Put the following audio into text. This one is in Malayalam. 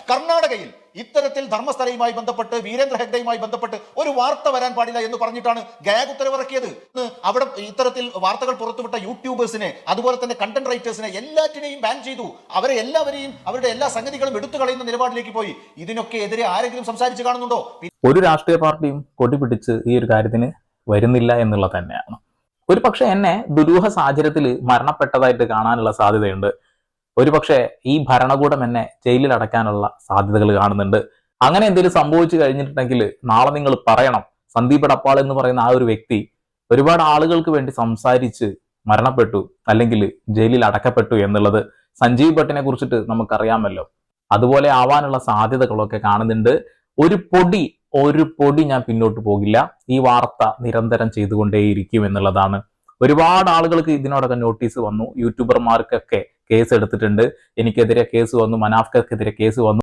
കർണാടകയിൽ ഇത്തരത്തിൽ ധർമ്മസ്ഥലയുമായി ബന്ധപ്പെട്ട് വീരേന്ദ്ര ഹെഗ്ഡയുമായി ബന്ധപ്പെട്ട് ഒരു വാർത്ത വരാൻ പാടില്ല എന്ന് പറഞ്ഞിട്ടാണ് ഗാഗ് ഉത്തരവിറക്കിയത്. അവിടെ ഇത്തരത്തിൽ വാർത്തകൾ പുറത്തുവിട്ട യൂട്യൂബേഴ്സിനെ, അതുപോലെ തന്നെ കണ്ടന്റ് റൈറ്റേഴ്സിനെ എല്ലാറ്റിനെയും ബാൻ ചെയ്തു. അവരെ എല്ലാവരെയും അവരുടെ എല്ലാ സംഗതികളും എടുത്തു കളയുന്ന നിലപാടിലേക്ക് പോയി. ഇതിനൊക്കെ എതിരെ ആരെങ്കിലും സംസാരിച്ച് കാണുന്നുണ്ടോ? ഒരു രാഷ്ട്രീയ പാർട്ടിയും കൊടി പിടിച്ച് ഈ ഒരു കാര്യത്തിന് വരുന്നില്ല എന്നുള്ളത് തന്നെയാണ്. ഒരു പക്ഷെ എന്നെ ദുരൂഹ സാഹചര്യത്തിൽ മരണപ്പെട്ടതായിട്ട് കാണാനുള്ള സാധ്യതയുണ്ട്. ഒരുപക്ഷെ ഈ ഭരണകൂടം എന്നെ ജയിലിൽ അടയ്ക്കാനുള്ള സാധ്യതകൾ കാണുന്നുണ്ട്. അങ്ങനെ എന്തെങ്കിലും സംഭവിച്ചു കഴിഞ്ഞിട്ടുണ്ടെങ്കിൽ നാളെ നിങ്ങൾ പറയണം, സന്ദീപ് എടപ്പാൾ എന്ന് പറയുന്ന ആ ഒരു വ്യക്തി ഒരുപാട് ആളുകൾക്ക് വേണ്ടി സംസാരിച്ച് മരണപ്പെട്ടു, അല്ലെങ്കിൽ ജയിലിൽ അടക്കപ്പെട്ടു എന്നുള്ളത്. സഞ്ജീവ് ഭട്ടിനെ കുറിച്ചിട്ട് നമുക്കറിയാമല്ലോ. അതുപോലെ ആവാനുള്ള സാധ്യതകളൊക്കെ കാണുന്നുണ്ട്. ഒരു പൊടി ഞാൻ പിന്നോട്ട് പോകില്ല. ഈ വാർത്ത നിരന്തരം ചെയ്തുകൊണ്ടേയിരിക്കും എന്നുള്ളതാണ്. ഒരുപാട് ആളുകൾക്ക് ഇതിനോടൊക്കെ നോട്ടീസ് വന്നു. യൂട്യൂബർമാർക്കൊക്കെ കേസ് എടുത്തിട്ടുണ്ട്. എനിക്കെതിരെ കേസ് വന്നു, മനാഫ്ക്കെതിരെ കേസ് വന്നു.